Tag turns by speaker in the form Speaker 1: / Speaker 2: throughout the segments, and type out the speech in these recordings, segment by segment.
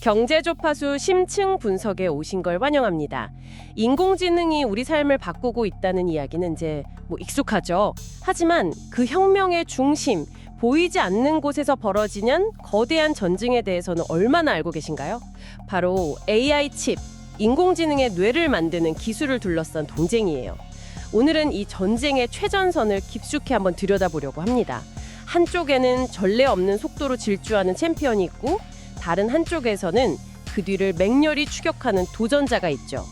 Speaker 1: 경제조파수 심층 분석에 오신 걸 환영합니다. 인공지능이 우리 삶을 바꾸고 있다는 이야기는 이제 익숙하죠. 하지만 그 혁명의 중심, 보이지 않는 곳에서 벌어지는 거대한 전쟁에 대해서는 얼마나 알고 계신가요? 바로 AI 칩, 인공지능의 뇌를 만드는 기술을 둘러싼 동쟁이에요. 오늘은 이 전쟁의 최전선을 깊숙이 한번 들여다보려고 합니다. 한쪽에는 전례 없는 속도로 질주하는 챔피언이 있고 다른 한쪽에서는 그 뒤를 맹렬히 추격하는 도전자가 있죠.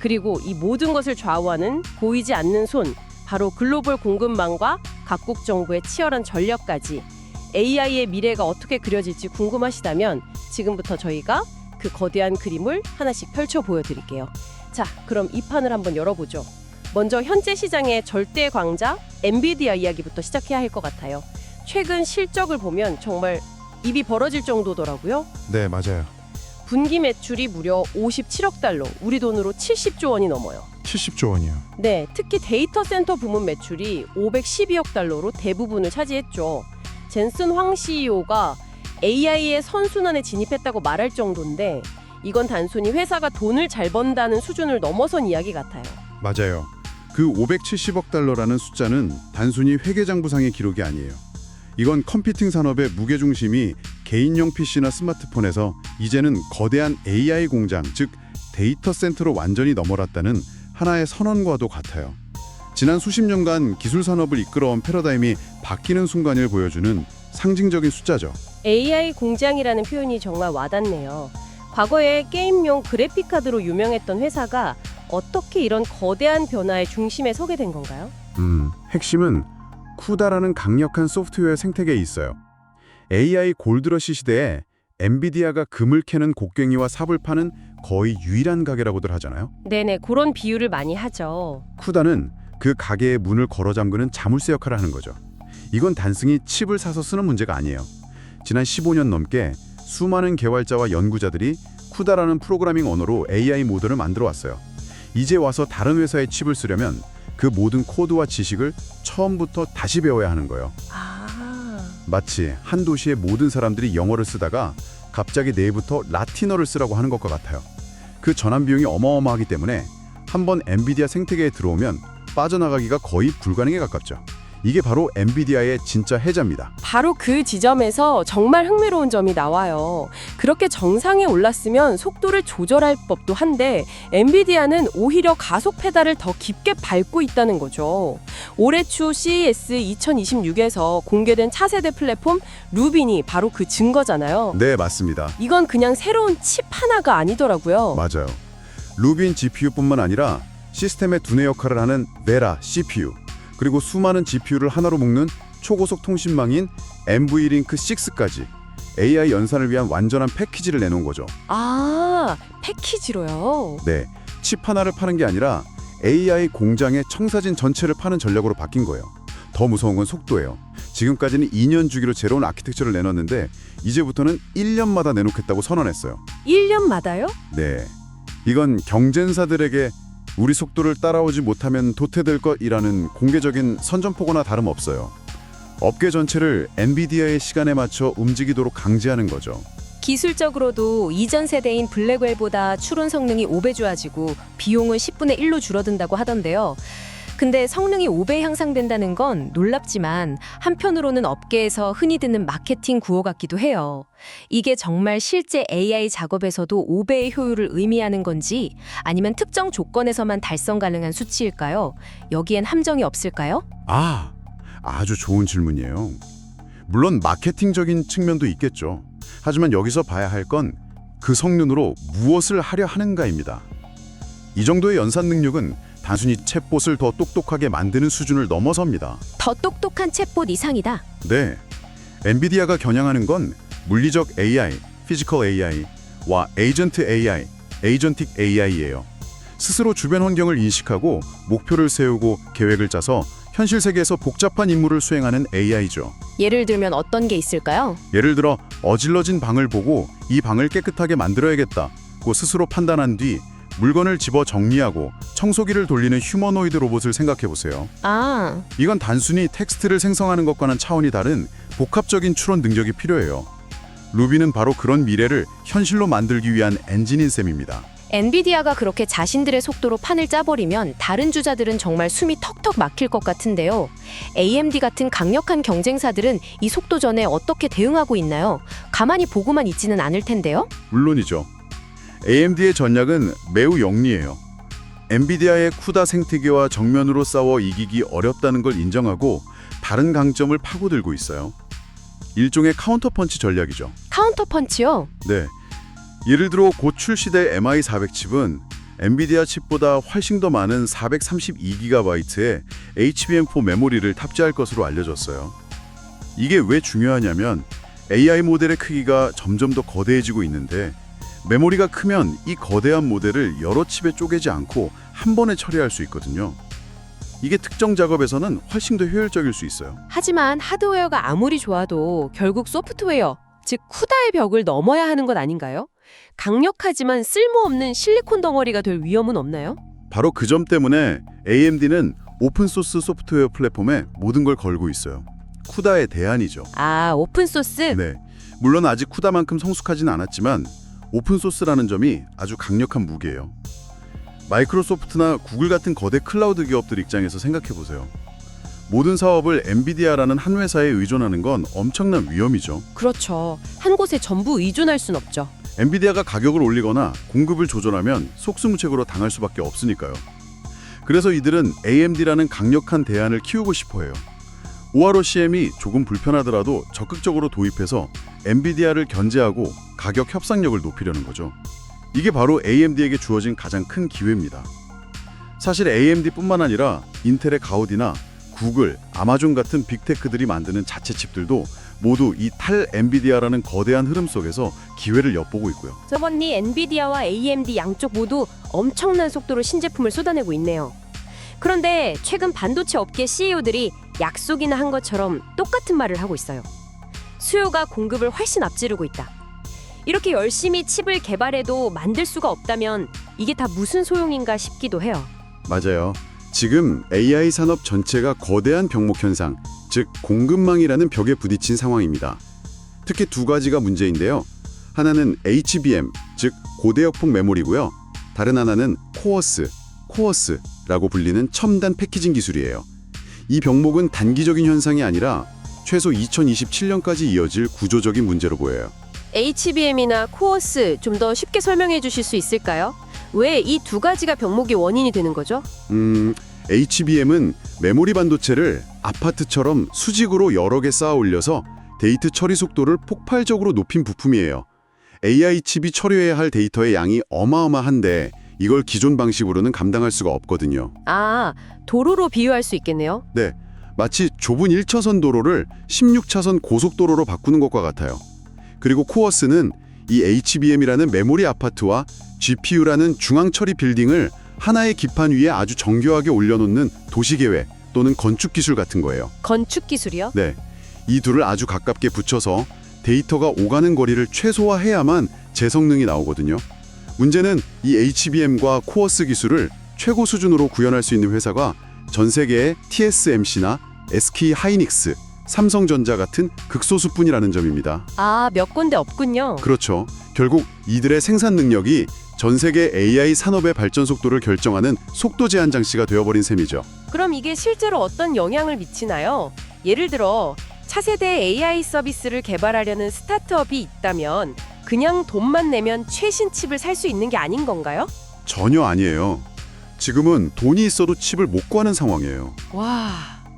Speaker 1: 그리고 이 모든 것을 좌우하는 보이지 않는 손, 바로 글로벌 공급망과 각국 정부의 치열한 전력까지. AI의 미래가 어떻게 그려질지 궁금하시다면 지금부터 저희가 그 거대한 그림을 하나씩 펼쳐 보여드릴게요. 자, 그럼 이 판을 한번 열어보죠. 먼저 현재 시장의 절대 강자 엔비디아 이야기부터 시작해야 할 것 같아요. 최근 실적을 보면 정말 입이 벌어질 정도더라고요.
Speaker 2: 네, 맞아요.
Speaker 1: 분기 매출이 무려 57억 달러, 우리 돈으로 70조 원이 넘어요.
Speaker 2: 70조 원이요.
Speaker 1: 네, 특히 데이터 센터 부문 매출이 512억 달러로 대부분을 차지했죠. 젠슨 황 CEO가 AI의 선순환에 진입했다고 말할 정도인데 이건 단순히 회사가 돈을 잘 번다는 수준을 넘어선 이야기 같아요.
Speaker 2: 맞아요. 그 570억 달러라는 숫자는 단순히 회계장부상의 기록이 아니에요. 이건 컴퓨팅 산업의 무게중심이 개인용 PC나 스마트폰에서 이제는 거대한 AI 공장, 즉 데이터 센터로 완전히 넘어갔다는 하나의 선언과도 같아요. 지난 수십 년간 기술 산업을 이끌어온 패러다임이 바뀌는 순간을 보여주는 상징적인 숫자죠.
Speaker 1: AI 공장이라는 표현이 정말 와닿네요. 과거에 게임용 그래픽카드로 유명했던 회사가 어떻게 이런 거대한 변화의 중심에 서게 된 건가요?
Speaker 2: 핵심은 쿠다라는 강력한 소프트웨어 생태계에 있어요. AI 골드러시 시대에 엔비디아가 금을 캐는 곡괭이와 삽을 파는 거의 유일한 가게라고들 하잖아요.
Speaker 1: 네네, 그런 비유를 많이 하죠.
Speaker 2: 쿠다는 그 가게의 문을 걸어 잠그는 자물쇠 역할을 하는 거죠. 이건 단순히 칩을 사서 쓰는 문제가 아니에요. 지난 15년 넘게 수많은 개발자와 연구자들이 쿠다라는 프로그래밍 언어로 AI 모델을 만들어 왔어요. 이제 와서 다른 회사의 칩을 쓰려면 그 모든 코드와 지식을 처음부터 다시 배워야 하는 거예요. 마치 한 도시의 모든 사람들이 영어를 쓰다가 갑자기 내일부터 라틴어를 쓰라고 하는 것과 같아요. 그 전환 비용이 어마어마하기 때문에 한번 엔비디아 생태계에 들어오면 빠져나가기가 거의 불가능에 가깝죠. 이게 바로 엔비디아의 진짜 해자입니다.
Speaker 1: 바로 그 지점에서 정말 흥미로운 점이 나와요. 그렇게 정상에 올랐으면 속도를 조절할 법도 한데 엔비디아는 오히려 가속 페달을 더 깊게 밟고 있다는 거죠. 올해 초 CES 2026에서 공개된 차세대 플랫폼 루빈이 바로 그 증거잖아요.
Speaker 2: 네, 맞습니다.
Speaker 1: 이건 그냥 새로운 칩 하나가 아니더라고요.
Speaker 2: 맞아요. 루빈 GPU뿐만 아니라 시스템의 두뇌 역할을 하는 베라 CPU, 그리고 수많은 GPU를 하나로 묶는 초고속 통신망인 NVLink 6까지 AI 연산을 위한 완전한 패키지를 내놓은 거죠.
Speaker 1: 아, 패키지로요?
Speaker 2: 네, 칩 하나를 파는 게 아니라 AI 공장의 청사진 전체를 파는 전략으로 바뀐 거예요. 더 무서운 건 속도예요. 지금까지는 2년 주기로 새로운 아키텍처를 내놨는데 이제부터는 1년마다 내놓겠다고 선언했어요.
Speaker 1: 1년마다요?
Speaker 2: 네, 이건 경쟁사들에게 우리 속도를 따라오지 못하면 도태될 것이라는 공개적인 선전포고나 다름없어요. 업계 전체를 엔비디아의 시간에 맞춰 움직이도록 강제하는 거죠.
Speaker 3: 기술적으로도 이전 세대인 블랙웰보다 추론 성능이 5배 좋아지고 비용은 10분의 1로 줄어든다고 하던데요. 근데 성능이 5배 향상된다는 건 놀랍지만 한편으로는 업계에서 흔히 듣는 마케팅 구호 같기도 해요. 이게 정말 실제 AI 작업에서도 5배의 효율을 의미하는 건지 아니면 특정 조건에서만 달성 가능한 수치일까요? 여기엔 함정이 없을까요?
Speaker 2: 아주 좋은 질문이에요. 물론 마케팅적인 측면도 있겠죠. 하지만 여기서 봐야 할 건 그 성능으로 무엇을 하려 하는가입니다. 이 정도의 연산 능력은 단순히 챗봇을 더 똑똑하게 만드는 수준을 넘어섭니다.
Speaker 3: 더 똑똑한 챗봇 이상이다.
Speaker 2: 네, 엔비디아가 겨냥하는 건 물리적 AI, 피지컬 AI와 에이전트 AI, 에이전틱 AI예요. 스스로 주변 환경을 인식하고 목표를 세우고 계획을 짜서 현실 세계에서 복잡한 임무를 수행하는 AI죠.
Speaker 3: 예를 들면 어떤 게 있을까요?
Speaker 2: 예를 들어 어질러진 방을 보고 이 방을 깨끗하게 만들어야겠다고 스스로 판단한 뒤 물건을 집어 정리하고 청소기를 돌리는 휴머노이드 로봇을 생각해보세요. 이건 단순히 텍스트를 생성하는 것과는 차원이 다른 복합적인 추론 능력이 필요해요. 루비는 바로 그런 미래를 현실로 만들기 위한 엔진인 셈입니다.
Speaker 3: 엔비디아가 그렇게 자신들의 속도로 판을 짜버리면 다른 주자들은 정말 숨이 턱턱 막힐 것 같은데요. AMD 같은 강력한 경쟁사들은 이 속도전에 어떻게 대응하고 있나요? 가만히 보고만 있지는 않을 텐데요.
Speaker 2: 물론이죠. AMD의 전략은 매우 영리해요. 엔비디아의 쿠다 생태계와 정면으로 싸워 이기기 어렵다는 걸 인정하고 다른 강점을 파고들고 있어요. 일종의 카운터펀치 전략이죠.
Speaker 3: 카운터펀치요?
Speaker 2: 네. 예를 들어 곧 출시될 MI400 칩은 엔비디아 칩보다 훨씬 더 많은 432GB의 HBM4 메모리를 탑재할 것으로 알려졌어요. 이게 왜 중요하냐면 AI 모델의 크기가 점점 더 거대해지고 있는데 메모리가 크면 이 거대한 모델을 여러 칩에 쪼개지 않고 한 번에 처리할 수 있거든요. 이게 특정 작업에서는 훨씬 더 효율적일 수 있어요.
Speaker 1: 하지만 하드웨어가 아무리 좋아도 결국 소프트웨어, 즉 쿠다의 벽을 넘어야 하는 것 아닌가요? 강력하지만 쓸모없는 실리콘 덩어리가 될 위험은 없나요?
Speaker 2: 바로 그 점 때문에 AMD는 오픈소스 소프트웨어 플랫폼에 모든 걸 걸고 있어요. 쿠다의 대안이죠.
Speaker 1: 아, 오픈소스?
Speaker 2: 네, 물론 아직 쿠다만큼 성숙하진 않았지만 오픈소스라는 점이 아주 강력한 무기예요. 마이크로소프트나 구글 같은 거대 클라우드 기업들 입장에서 생각해보세요. 모든 사업을 엔비디아라는 한 회사에 의존하는 건 엄청난 위험이죠.
Speaker 1: 그렇죠. 한 곳에 전부 의존할 순 없죠.
Speaker 2: 엔비디아가 가격을 올리거나 공급을 조절하면 속수무책으로 당할 수밖에 없으니까요. 그래서 이들은 AMD라는 강력한 대안을 키우고 싶어해요. OROCm이 조금 불편하더라도 적극적으로 도입해서 엔비디아를 견제하고 가격 협상력을 높이려는 거죠. 이게 바로 AMD에게 주어진 가장 큰 기회입니다. 사실 AMD뿐만 아니라 인텔의 가우디나 구글, 아마존 같은 빅테크들이 만드는 자체 칩들도 모두 이 탈 엔비디아라는 거대한 흐름 속에서 기회를 엿보고 있고요.
Speaker 1: 저번니 엔비디아와 AMD 양쪽 모두 엄청난 속도로 신제품을 쏟아내고 있네요. 그런데 최근 반도체 업계 CEO들이 약속이나 한 것처럼 똑같은 말을 하고 있어요. 수요가 공급을 훨씬 앞지르고 있다. 이렇게 열심히 칩을 개발해도 만들 수가 없다면 이게 다 무슨 소용인가 싶기도 해요.
Speaker 2: 맞아요. 지금 AI 산업 전체가 거대한 병목 현상, 즉 공급망이라는 벽에 부딪힌 상황입니다. 특히 두 가지가 문제인데요. 하나는 HBM, 즉 고대역폭 메모리고요. 다른 하나는 코어스라고 불리는 첨단 패키징 기술이에요. 이 병목은 단기적인 현상이 아니라 최소 2027년까지 이어질 구조적인 문제로 보여요.
Speaker 1: HBM이나 코어스 좀 더 쉽게 설명해 주실 수 있을까요? 왜 이 두 가지가 병목의 원인이 되는 거죠?
Speaker 2: HBM은 메모리 반도체를 아파트처럼 수직으로 여러 개 쌓아 올려서 데이터 처리 속도를 폭발적으로 높인 부품이에요. AI 칩이 처리해야 할 데이터의 양이 어마어마한데 이걸 기존 방식으로는 감당할 수가 없거든요.
Speaker 1: 아, 도로로 비유할 수 있겠네요.
Speaker 2: 네, 마치 좁은 1차선 도로를 16차선 고속도로로 바꾸는 것과 같아요. 그리고 코어스는 이 HBM이라는 메모리 아파트와 GPU라는 중앙 처리 빌딩을 하나의 기판 위에 아주 정교하게 올려놓는 도시계획 또는 건축 기술 같은 거예요.
Speaker 1: 건축 기술이요?
Speaker 2: 네, 이 둘을 아주 가깝게 붙여서 데이터가 오가는 거리를 최소화해야만 제 성능이 나오거든요. 문제는 이 HBM과 코어스 기술을 최고 수준으로 구현할 수 있는 회사가 전 세계의 TSMC나 SK 하이닉스, 삼성전자 같은 극소수뿐이라는 점입니다.
Speaker 1: 아, 몇 군데 없군요.
Speaker 2: 그렇죠. 결국 이들의 생산 능력이 전 세계 AI 산업의 발전 속도를 결정하는 속도 제한 장치가 되어버린 셈이죠.
Speaker 1: 그럼 이게 실제로 어떤 영향을 미치나요? 예를 들어 차세대 AI 서비스를 개발하려는 스타트업이 있다면 그냥 돈만 내면 최신 칩을 살 수 있는 게 아닌 건가요?
Speaker 2: 전혀 아니에요. 지금은 돈이 있어도 칩을 못 구하는 상황이에요.
Speaker 1: 와,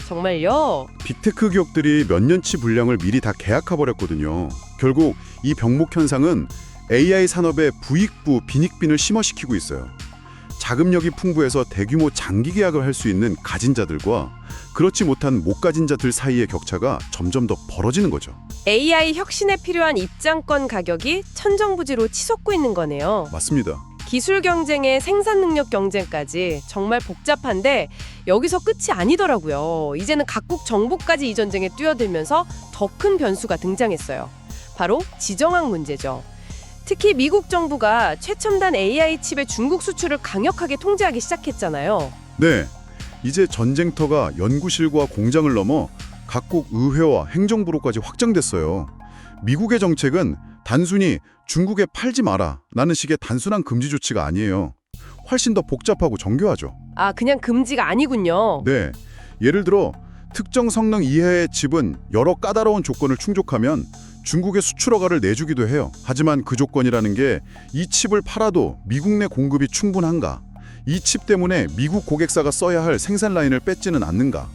Speaker 1: 정말요?
Speaker 2: 빅테크 기업들이 몇 년치 분량을 미리 다 계약해버렸거든요. 결국 이 병목 현상은 AI 산업의 부익부 빈익빈을 심화시키고 있어요. 자금력이 풍부해서 대규모 장기 계약을 할 수 있는 가진 자들과 그렇지 못한 못 가진 자들 사이의 격차가 점점 더 벌어지는 거죠.
Speaker 1: AI 혁신에 필요한 입장권 가격이 천정부지로 치솟고 있는 거네요.
Speaker 2: 맞습니다.
Speaker 1: 기술 경쟁에 생산 능력 경쟁까지 정말 복잡한데 여기서 끝이 아니더라고요. 이제는 각국 정보까지 이 전쟁에 뛰어들면서 더 큰 변수가 등장했어요. 바로 지정학 문제죠. 특히 미국 정부가 최첨단 AI 칩의 중국 수출을 강력하게 통제하기 시작했잖아요.
Speaker 2: 네, 이제 전쟁터가 연구실과 공장을 넘어 각국 의회와 행정부로까지 확장됐어요. 미국의 정책은 단순히 중국에 팔지 마라 라는 식의 단순한 금지 조치가 아니에요. 훨씬 더 복잡하고 정교하죠.
Speaker 1: 아, 그냥 금지가 아니군요.
Speaker 2: 네, 예를 들어 특정 성능 이하의 칩은 여러 까다로운 조건을 충족하면 중국에 수출 허가를 내주기도 해요. 하지만 그 조건이라는 게 이 칩을 팔아도 미국 내 공급이 충분한가, 이 칩 때문에 미국 고객사가 써야 할 생산 라인을 뺏지는 않는가,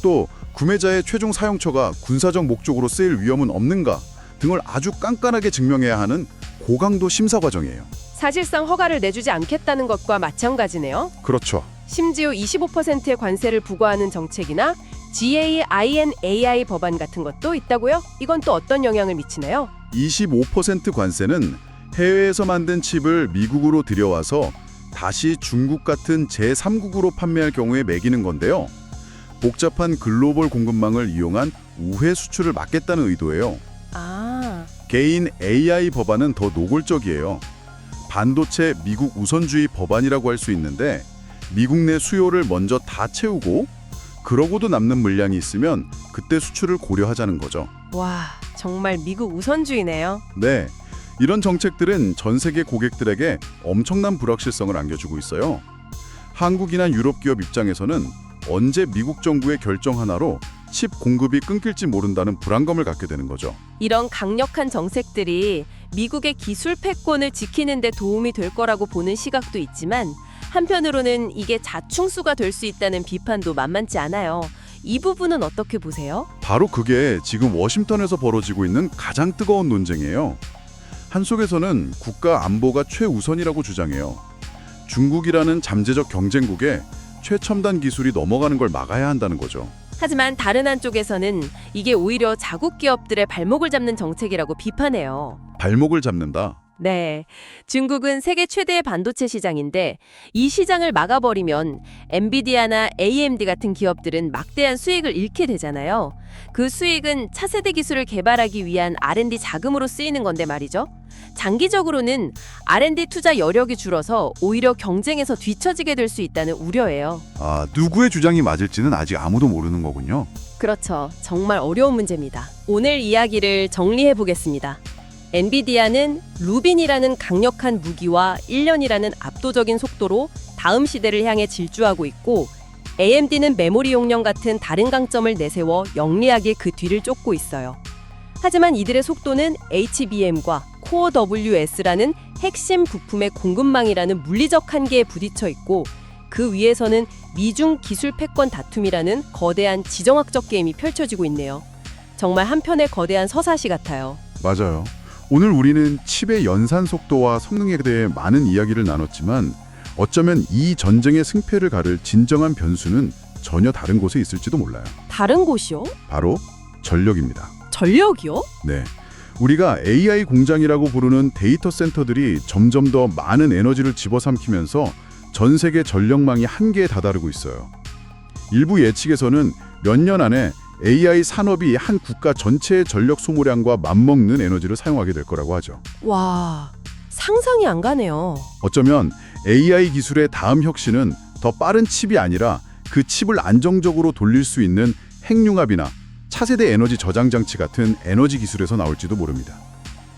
Speaker 2: 또 구매자의 최종 사용처가 군사적 목적으로 쓰일 위험은 없는가 등을 아주 깐깐하게 증명해야 하는 고강도 심사 과정이에요.
Speaker 1: 사실상 허가를 내주지 않겠다는 것과 마찬가지네요.
Speaker 2: 그렇죠.
Speaker 1: 심지어 25%의 관세를 부과하는 정책이나 GAINAI 법안 같은 것도 있다고요? 이건 또 어떤 영향을 미치나요?
Speaker 2: 25% 관세는 해외에서 만든 칩을 미국으로 들여와서 다시 중국 같은 제3국으로 판매할 경우에 매기는 건데요. 복잡한 글로벌 공급망을 이용한 우회 수출을 막겠다는 의도예요.
Speaker 1: 아,
Speaker 2: 개인 AI 법안은 더 노골적이에요. 반도체 미국 우선주의 법안이라고 할 수 있는데 미국 내 수요를 먼저 다 채우고 그러고도 남는 물량이 있으면 그때 수출을 고려하자는 거죠.
Speaker 1: 와, 정말 미국 우선주의네요.
Speaker 2: 네, 이런 정책들은 전 세계 고객들에게 엄청난 불확실성을 안겨주고 있어요. 한국이나 유럽 기업 입장에서는 언제 미국 정부의 결정 하나로 칩 공급이 끊길지 모른다는 불안감을 갖게 되는 거죠.
Speaker 1: 이런 강력한 정책들이 미국의 기술 패권을 지키는 데 도움이 될 거라고 보는 시각도 있지만 한편으로는 이게 자충수가 될 수 있다는 비판도 만만치 않아요. 이 부분은 어떻게 보세요?
Speaker 2: 바로 그게 지금 워싱턴에서 벌어지고 있는 가장 뜨거운 논쟁이에요. 한속에서는 국가 안보가 최우선이라고 주장해요. 중국이라는 잠재적 경쟁국에 최첨단 기술이 넘어가는 걸 막아야 한다는 거죠.
Speaker 1: 하지만 다른 한쪽에서는 이게 오히려 자국 기업들의 발목을 잡는 정책이라고 비판해요.
Speaker 2: 발목을 잡는다.
Speaker 1: 네, 중국은 세계 최대의 반도체 시장인데 이 시장을 막아버리면 엔비디아나 AMD 같은 기업들은 막대한 수익을 잃게 되잖아요. 그 수익은 차세대 기술을 개발하기 위한 R&D 자금으로 쓰이는 건데 말이죠. 장기적으로는 R&D 투자 여력이 줄어서 오히려 경쟁에서 뒤처지게 될 수 있다는 우려예요.
Speaker 2: 아, 누구의 주장이 맞을지는 아직 아무도 모르는 거군요.
Speaker 1: 그렇죠. 정말 어려운 문제입니다. 오늘 이야기를 정리해 보겠습니다. 엔비디아는 루빈이라는 강력한 무기와 1년이라는 압도적인 속도로 다음 시대를 향해 질주하고 있고 AMD는 메모리 용량 같은 다른 강점을 내세워 영리하게 그 뒤를 쫓고 있어요. 하지만 이들의 속도는 HBM과 코어 WS라는 핵심 부품의 공급망이라는 물리적 한계에 부딪혀 있고 그 위에서는 미중 기술 패권 다툼이라는 거대한 지정학적 게임이 펼쳐지고 있네요. 정말 한편의 거대한 서사시 같아요.
Speaker 2: 맞아요. 오늘 우리는 칩의 연산 속도와 성능에 대해 많은 이야기를 나눴지만 어쩌면 이 전쟁의 승패를 가를 진정한 변수는 전혀 다른 곳에 있을지도 몰라요.
Speaker 1: 다른 곳이요?
Speaker 2: 바로 전력입니다.
Speaker 1: 전력이요?
Speaker 2: 네, 우리가 AI 공장이라고 부르는 데이터 센터들이 점점 더 많은 에너지를 집어삼키면서 전 세계 전력망이 한계에 다다르고 있어요. 일부 예측에서는 몇 년 안에 AI 산업이 한 국가 전체의 전력 소모량과 맞먹는 에너지를 사용하게 될 거라고 하죠.
Speaker 1: 와, 상상이 안 가네요.
Speaker 2: 어쩌면 AI 기술의 다음 혁신은 더 빠른 칩이 아니라 그 칩을 안정적으로 돌릴 수 있는 핵융합이나 차세대 에너지 저장 장치 같은 에너지 기술에서 나올지도 모릅니다.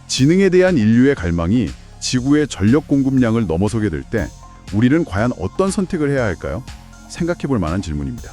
Speaker 2: 지능에 대한 인류의 갈망이 지구의 전력 공급량을 넘어서게 될 때 우리는 과연 어떤 선택을 해야 할까요? 생각해 볼 만한 질문입니다.